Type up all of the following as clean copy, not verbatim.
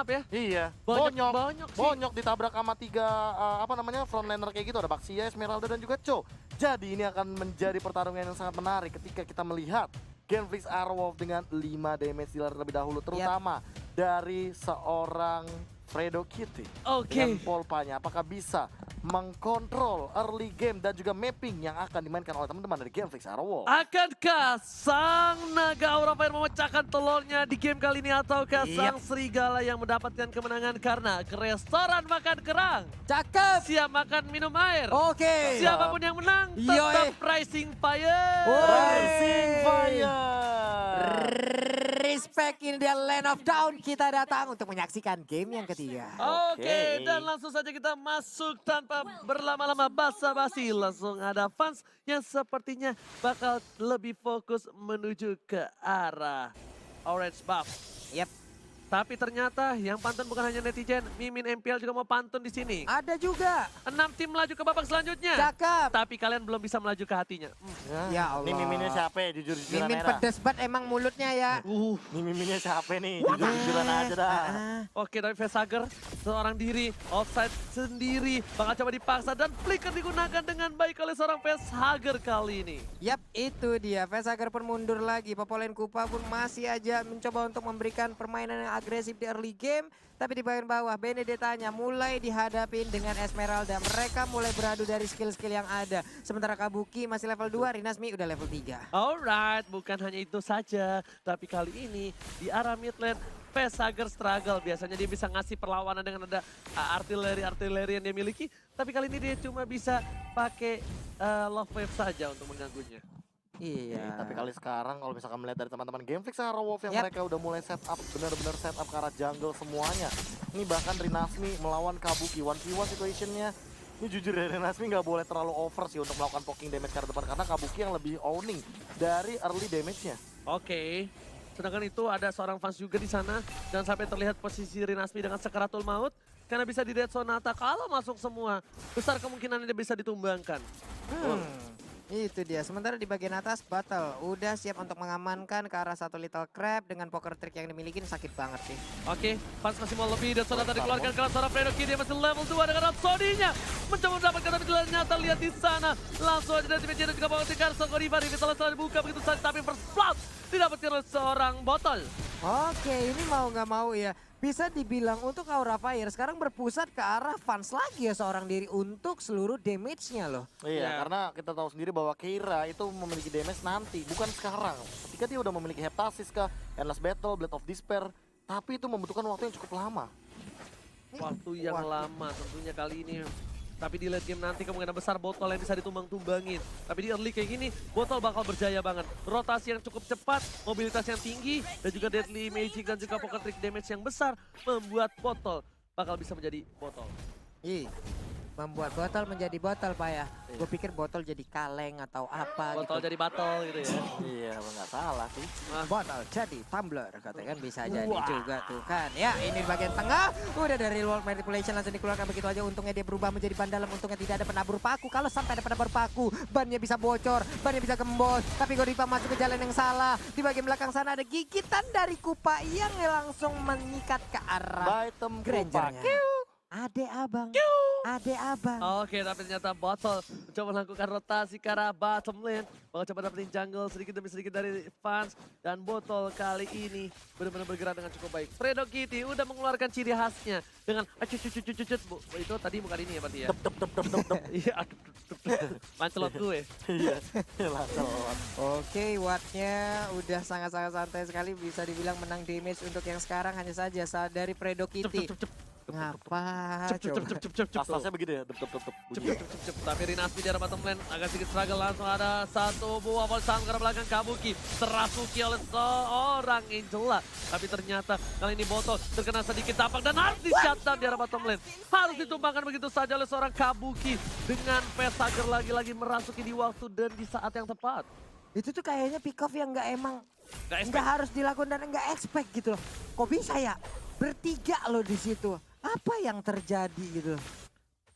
up ya. Iya, Banyak sih. Bonyok ditabrak sama 3 frontliner kayak gitu, ada Baxia, Esmeralda dan juga Cho. Jadi ini akan menjadi pertarungan yang sangat menarik ketika kita melihat Genflix Airwolf dengan 5 damage dealer terlebih dahulu, terutama dari seorang Fredo Kitty. Dengan polpanya, apakah bisa mengkontrol early game dan juga mapping yang akan dimainkan oleh teman-teman dari Genflix Airwolf? Akankah sang naga Aura Fire memecahkan telurnya di game kali ini ataukah sang serigala yang mendapatkan kemenangan karena ke restoran makan kerang? Cakep. Siap makan minum air. Oke. Siapapun yang menang tetap Rising Fire. Rising Fire. Respect in the land of down. Kita datang untuk menyaksikan game yang ketiga. Oke, dan langsung saja kita masuk tanpa berlama-lama basa-basi. Langsung ada fans yang sepertinya bakal lebih fokus menuju ke arah orange buff. Yap. Tapi ternyata yang pantun bukan hanya netizen, Mimin MPL juga mau pantun di sini. Ada juga. 6 tim melaju ke babak selanjutnya. Cakep. Tapi kalian belum bisa melaju ke hatinya. Ya Allah. Ini miminnya siapa ya, jujur-jujuran Mimin aja dah. pedes banget emang mulutnya ya. Ini miminnya siapa nih, jujur-jujuran aja dah. Oke, tapi Vesager seorang diri, offside sendiri, bakal coba dipaksa dan flicker digunakan dengan baik oleh seorang Vesager kali ini. Yap, itu dia. Vesager pun mundur lagi. Popolen Kupa pun masih aja mencoba untuk memberikan permainan yang agresif di early game. Tapi di bagian bawah, Benedettanya mulai dihadapin dengan Esmeralda. Mereka mulai beradu dari skill-skill yang ada. Sementara Kabuki masih level 2, Rinasmi udah level 3. Alright, bukan hanya itu saja. Tapi kali ini di arah mid lane, Vesager struggle. Biasanya dia bisa ngasih perlawanan dengan ada artileri yang dia miliki. Tapi kali ini dia cuma bisa pakai love wave saja untuk mengganggunya. Iya. Tapi kali sekarang kalau misalkan melihat dari teman-teman Genflix Airwolf yang mereka udah mulai setup, benar-benar setup ke arah jungle semuanya. Ini bahkan Rinasmi melawan Kabuki, 1v1 situationnya. Ini jujur ya, Rinasmi nggak boleh terlalu over sih untuk melakukan poking damage ke arah depan. Karena Kabuki yang lebih owning dari early damage-nya. Oke. Sedangkan itu ada seorang fans juga di sana dan sampai terlihat posisi Rinasmi dengan sekaratul maut karena bisa di dead sonata. Kalau masuk semua, besar kemungkinan dia bisa ditumbangkan. Itu dia. Sementara di bagian atas Battle udah siap untuk mengamankan ke arah satu Little Crab dengan poker trick yang dimiliki. Sakit banget sih. Oke, fans masih mau lebih dan sonata dikeluarkan kalau seorang Fredo Kitty masih level 2 dengan Rhapsody-nya. Mencoba mendapatkan tapi ternyata lihat di sana. Langsung aja dari tim dan juga bawa tikar Sokoriva di setelah dibuka begitu saja tapi first blood didapatkan oleh seorang botol. Oke, ini mau nggak mau ya. Bisa dibilang untuk Aura Fire sekarang berpusat ke arah fans lagi ya seorang diri untuk seluruh damage-nya loh. Iya, karena kita tahu sendiri bahwa Keira itu memiliki damage nanti, bukan sekarang. Ketika dia udah memiliki Heptasis kah, Endless Battle, Blade of Despair, tapi itu membutuhkan waktu yang cukup lama. Waktu yang lama tentunya kali ini. Tapi di late game nanti kemungkinan besar botol yang bisa ditumbang-tumbangin. Tapi di early kayak gini, botol bakal berjaya banget. Rotasi yang cukup cepat, mobilitas yang tinggi, dan juga deadly magic dan juga poker trick damage yang besar membuat botol bakal bisa menjadi botol. Membuat botol menjadi botol Pak ya. Gue pikir botol jadi kaleng atau apa Botol gitu. jadi botol gitu ya. Iya, nggak salah sih. Botol jadi tumbler katanya kan bisa jadi juga tuh kan. Ya ini di bagian tengah udah dari World Manipulation langsung dikeluarkan begitu aja. Untungnya dia berubah menjadi ban dalam. Untungnya tidak ada penabur paku. Kalau sampai ada penabur paku bannya bisa bocor, bannya bisa gembos. Tapi Godiva masuk ke jalan yang salah. Di bagian belakang sana ada gigitan dari Kupa yang langsung mengikat ke arah Item Grangernya. Ade abang. Ade abang. Oke, tapi ternyata botol mencoba melakukan rotasi ke arah bottom lane. Bakal coba dapetin jungle sedikit demi sedikit dari fans. Dan botol kali ini benar-benar bergerak dengan cukup baik. Fredo Kitty udah mengeluarkan ciri khasnya dengan acucucucucut. Itu tadi bukan ini ya berarti ya? Iya, mancelot gue. Iya, lancelot. Oke, wattnya udah sangat-sangat santai sekali. Bisa dibilang menang damage untuk yang sekarang hanya saja dari Fredo Kitty. Ngapa? Tas-tasnya begitu ya, bunyi. Tapi Rinasmi di arah bottom lane agak sedikit struggle. Langsung ada satu buah ball sang ke belakang Kabuki. Terasuki oleh seorang Angela. Tapi ternyata kali ini botol terkena sedikit tapak dan harus di-shutdown di arah bottom lane. Harus ditumbangkan begitu saja oleh seorang Kabuki. Dengan Vesager lagi-lagi merasuki di waktu dan di saat yang tepat. Itu tuh kayaknya pick off yang nggak harus dilakukan dan nggak expect gitu loh. Kok bisa ya? Bertiga loh di situ. Apa yang terjadi gitu?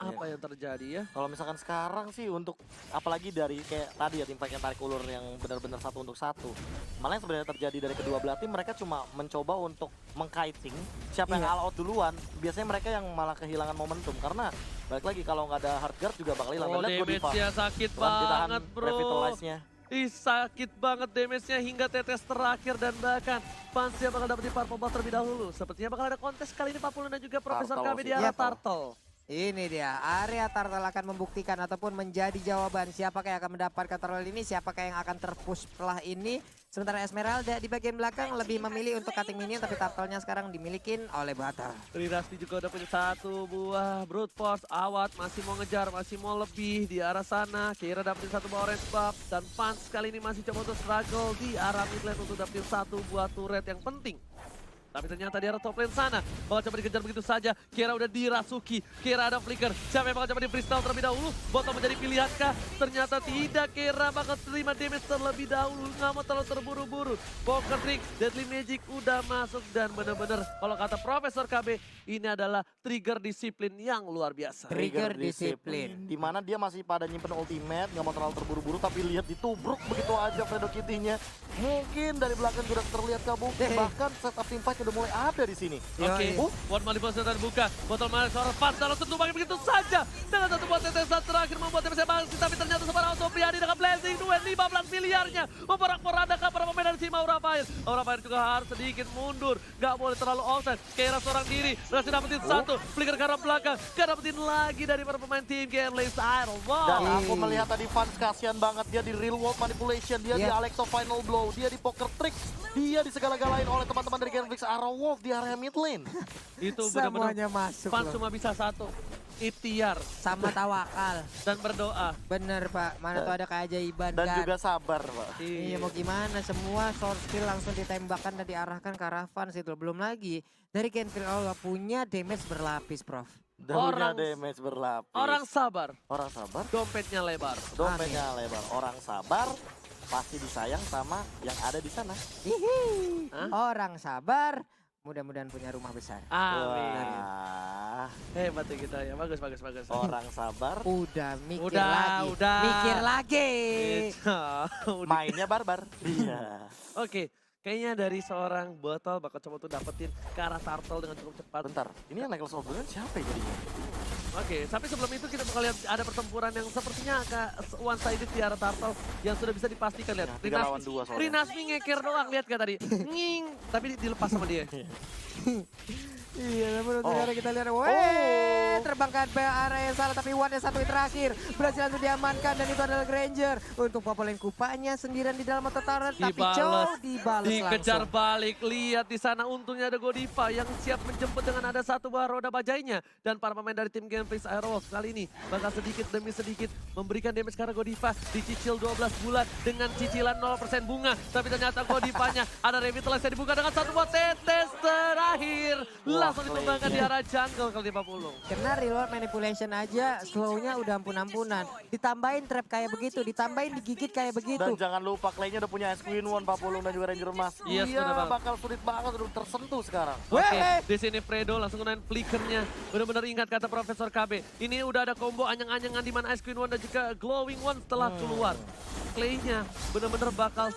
Apa yang terjadi ya? Kalau misalkan sekarang sih untuk apalagi dari kayak tadi ya tim fight yang tarik ulur yang benar-benar 1-1. Malah yang sebenarnya terjadi dari kedua belah tim mereka cuma mencoba untuk mengkiting siapa yang all out duluan. Biasanya mereka yang malah kehilangan momentum karena balik lagi kalau nggak ada hard guard juga bakal hilang. Oh, Dan lihat Godiva. damage-nya sakit Cuman ditahan banget bro. revitalize-nya. Ih, sakit banget damage-nya hingga tetes terakhir dan bahkan Fansia bakal dapetin Purple Buff terlebih dahulu. Sepertinya bakal ada kontes kali ini Pak Pulun dan juga Profesor Turtle KB di sih. arah Yep. Turtle. Ini dia, area Turtle akan membuktikan ataupun menjadi jawaban siapakah yang akan mendapatkan Turtle ini, siapakah yang akan terpush setelah ini. Sementara Esmeralda di bagian belakang lebih memilih untuk cutting minion, tapi Turtle-nya sekarang dimilikin oleh Butter. Rirasti juga udah punya satu buah Brute Force. Awat masih mau ngejar, masih mau lebih di arah sana. Kira dapetin satu buah orange buff. Dan Fans kali ini masih coba untuk struggle di arah mid lane untuk dapetin satu buah turret yang penting. Tapi ternyata di arah top lane sana bakal coba dikejar begitu saja. Kira udah dirasuki, Kira ada flicker. Siapa yang bakal coba di freestyle terlebih dahulu? Botol menjadi pilihankah? Ternyata tidak, Kira bakal terima damage terlebih dahulu. Nggak mau terlalu terburu-buru. Poker Trick, Deadly Magic udah masuk dan bener-bener kalau kata Profesor KB ini adalah trigger disiplin yang luar biasa. Trigger disiplin. Dimana dia masih pada nyimpen ultimate, nggak mau terlalu terburu-buru, tapi lihat ditubruk begitu aja Fredo Kitty-nya. Mungkin dari belakang sudah terlihat Kabuki, bahkan setup tim fight udah mulai ada di sini. Oke, One Manipulation terbuka. Botol mana seorang Fans langsung tumbangin begitu saja. Dengan satu buat tetesan terakhir membuat TPC bangsi, tapi ternyata seorang Auto Priadi dengan blessing duet 15 miliarnya. Memporak-porandakan para pemain dari tim Aura Fire. Aura Fire juga harus sedikit mundur. Gak boleh terlalu offside. Kira seorang diri berhasil dapetin satu. Flicker ke arah belakang. Gak dapetin lagi dari para pemain tim Genlis Iron. Dan Wow. aku melihat tadi Fans kasihan banget, dia di real world manipulation, dia di Alexo final blow, dia di poker trick, dia disegala-galain oleh teman-teman dari Genflix Arrow Wolf di area mid lane. Itu Semuanya benar-benar masuk Fans loh. cuma bisa satu. Ikhtiar Sama tawakal. dan berdoa. Bener Pak, mana tuh ada keajaiban Dan kan. juga sabar, Pak. Iya mau gimana, semua source skill langsung ditembakkan dan diarahkan ke arah Fans itu. Belum lagi dari Genfree Allah punya damage berlapis Prof. Dan punya Orang- damage berlapis. Orang sabar, Orang sabar, dompetnya lebar. dompetnya lebar. Orang sabar pasti disayang sama yang ada di sana. Hihi. Hah? Orang sabar, mudah-mudahan punya rumah besar. Amin. Wah, Hebat ya kita ya, bagus, bagus, bagus. orang sabar, Udah mikir Udah, lagi, udah. mikir lagi. Udah. mainnya barbar. Iya. Oke, kayaknya dari seorang botol bakal coba tuh dapetin ke arah Turtle dengan cukup cepat. Bentar, ini yang Necklace of Brilliant siapa ya jadinya? Oke, tapi sebelum itu kita bakal lihat ada pertempuran yang sepertinya agak one sided di arah Turtle yang sudah bisa dipastikan. Lihat, Ya, 3 lawan 2 soalnya. Rinasmi ngeker doang, lihat gak tadi? Nging, tapi dilepas sama dia. Iya, namun untuk Oh. sekarang kita lihat, weh, terbangkan ke area yang salah, tapi one yang satu yang terakhir berhasil langsung diamankan dan itu adalah Granger. Untuk Popolin Kupanya sendirian di dalam motor turret, tapi Chow dibalas dikejar langsung. balik. Lihat di sana untungnya ada Godiva yang siap menjemput dengan ada satu buah roda bajainya. Dan para pemain dari tim Genflix Aerowolf kali ini bakal sedikit demi sedikit memberikan damage karena Godiva dicicil 12 bulan dengan cicilan 0% bunga. Tapi ternyata Godivanya ada revitalize yang dibuka dengan satu buah tetes terakhir. Langsung ditumbangkan di arah jungle kali 50. Kena reload manipulation aja, slow-nya udah ampun-ampunan. Ditambahin trap kayak begitu, ditambahin digigit kayak begitu. Dan jangan lupa Clay-nya udah punya Ice Queen One, Papulung dan juga Ranger Emas. Yes, Iya, bener banget. bakal sulit banget udah tersentuh sekarang. Oke, Weh. di sini Fredo langsung gunain flickernya. Benar-benar ingat kata Profesor KB. Ini udah ada combo anyang-anyangan di mana Ice Queen One dan juga Glowing One setelah keluar. Clay-nya benar-benar bakal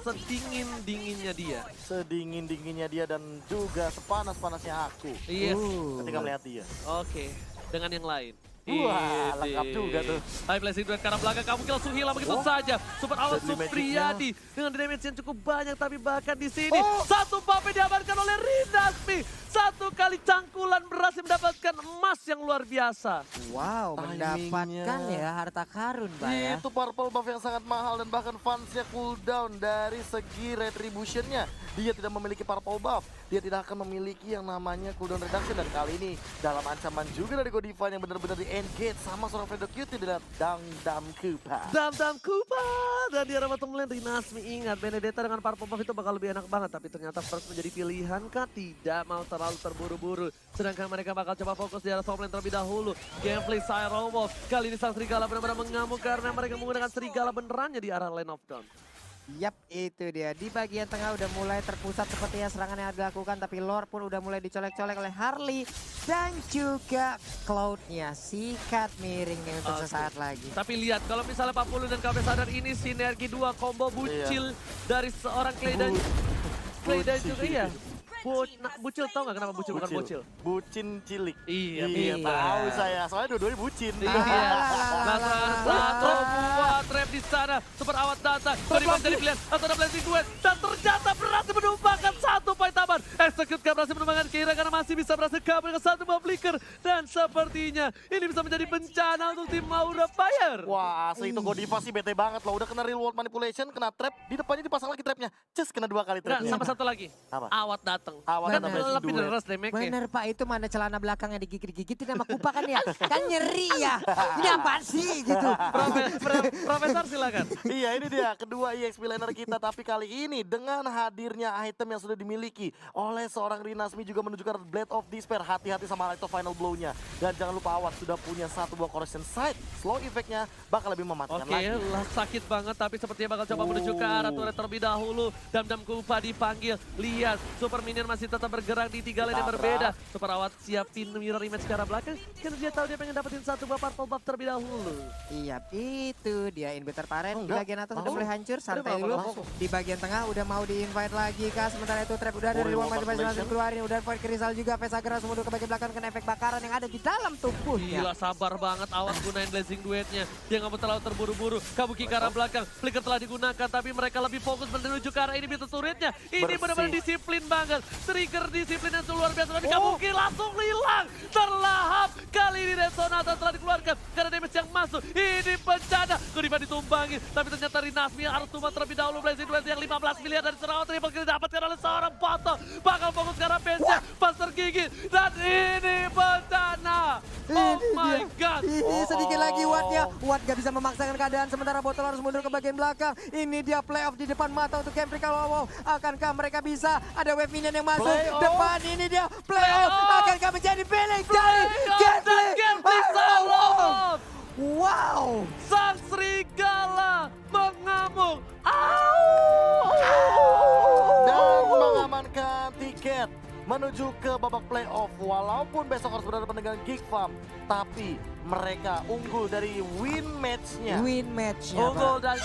sedingin-dinginnya dia. Sedingin-dinginnya dia dan juga sepanas-panasnya aku Yes. ketika melihat dia. Oke, dengan yang lain. Wah, Ini. lengkap juga tuh. High blessing duet karena belakang kamu langsung hilang begitu Oh. saja. Super Awas Deadly Supriyadi dengan damage yang cukup banyak, tapi bahkan di sini Oh. satu buff yang diamankan oleh Rinasmi. Satu kali cangkulan berhasil mendapatkan emas yang luar biasa. Wow, Timingnya. mendapatkan ya harta karun, Pak ya. Itu purple buff yang sangat mahal dan bahkan fansnya cooldown dari segi retributionnya. Dia tidak memiliki purple buff, dia tidak akan memiliki yang namanya cooldown reduction. Dan kali ini dalam ancaman juga dari Godiva yang benar-benar di engage sama seorang Fredo Cutie dengan Dam Kupa. Dam Kupa dan di arah bottom lane Rinasmi ingat Benedetta dengan purple buff itu bakal lebih enak banget, tapi ternyata first menjadi pilihan kah? Tidak mau terlalu terburu-buru, sedangkan mereka bakal coba fokus di arah top lane terlebih dahulu. Gameplay Aerowolf kali ini sang serigala benar-benar mengamuk karena mereka menggunakan serigala benerannya di arah Lane of Dawn. Yap, itu dia. Di bagian tengah udah mulai terpusat sepertinya serangan yang dilakukan. Tapi Lord pun udah mulai dicolek-colek oleh Harley. Dan juga Cloud-nya. Sikat miring nih untuk Oke. sesaat lagi. Tapi lihat kalau misalnya Pak Pulu dan KB Sadar ini sinergi dua combo bucil dari seorang Clay dan juga iya. Bucil tau gak kenapa bucil bukan bucil? Bucin cilik. Iya, iya. Tahu saya. Soalnya dua-duanya bucin. Iya. Langsung satu buah trap di sana. Super awat datang. Tadi jadi pilihan. Atau ada blessing duet. Dan ternyata berhasil menumbangkan satu poin tambahan. Execute gak berhasil menumbangkan Kira karena masih bisa berhasil kabur ke satu buah flicker. Dan sepertinya ini bisa menjadi bencana untuk tim Aura Fire. Wah, asli itu Godiva sih bete banget loh. Udah kena real world manipulation, kena trap. Di depannya dipasang lagi trapnya. Just kena 2 kali Nah, trapnya. sama satu lagi. Apa? Awat datang. Awat Kan datang, blessing lebih duet. deras damage-nya. Bener Pak, itu mana celana belakangnya digigit-gigitin sama Kupa kan ya? Kan nyeri ya. Ini apaan sih gitu. Profesor silakan. Iya, ini dia kedua EXP laner kita. Tapi kali ini dengan hadirnya item yang sudah dimiliki oleh seorang Rinasmi juga menunjukkan Blade of Despair. Hati-hati sama Light of Final Blow-nya. Dan jangan lupa Awat sudah punya satu buah correction sight. Slow effect-nya bakal lebih mematikan Oke, lagi. lah sakit banget tapi sepertinya bakal coba menuju ke arah turret terlebih dahulu. Dam-dam Kupa dipanggil. Lihat, Super Minion masih tetap bergerak di 3 lane yang berbeda. Super Awat siapin mirror image ke arah belakang. Karena dia tahu dia pengen dapetin satu buah purple buff terlebih dahulu. Iya, itu dia inverter parent. Di Enggak. bagian atas udah Langsung. mulai hancur, santai Udah, dulu. langsung. Di bagian tengah udah mau di-invite lagi kah. Sementara itu trap udah dari Fury ruang Warp masing-masing langsung Manipulation. keluarin. Udah point Crystal juga, Vesaga langsung mundur ke bagian belakang kena efek bakaran yang ada di dalam tubuhnya. Gila, sabar banget Awat gunain blazing duetnya. Dia nggak mau terlalu terburu-buru. Kabuki ke arah belakang. Flicker telah digunakan tapi mereka lebih fokus menuju ke arah ini pintu turretnya. Ini Bersih. benar-benar disiplin banget. Trigger disiplin yang luar biasa. Dan Kabuki langsung hilang. Terlahap. Kali ini Resonata telah dikeluarkan. Karena damage yang masuk. Ini bencana. Godiva ditumbangi. Tapi ternyata Rinasmi harus tumbang terlebih dahulu. Blazing duet yang 15 miliar dari serangan triple kill didapatkan oleh seorang Pato. Bakal fokus ke arah base-nya. Pas tergigit. Dan ini bencana. Oh my god. Ini sedikit lagi Wattnya. Watt gak bisa memaksakan keadaan sementara Botol harus mundur ke bagian belakang. Ini dia playoff di depan mata untuk Game Freak. Wow, akankah mereka bisa? Ada wave minion yang masuk. Playoff. Depan ini dia playoff. Akankah menjadi pilih dari Game Freak? Game Freak selamat. Wow. Sang serigala mengamuk. Dan mengamankan tiket menuju ke babak playoff. Walaupun besok harus berhadapan dengan Geek Farm, tapi mereka unggul dari win match-nya. Win match-nya, Unggul Pak. dan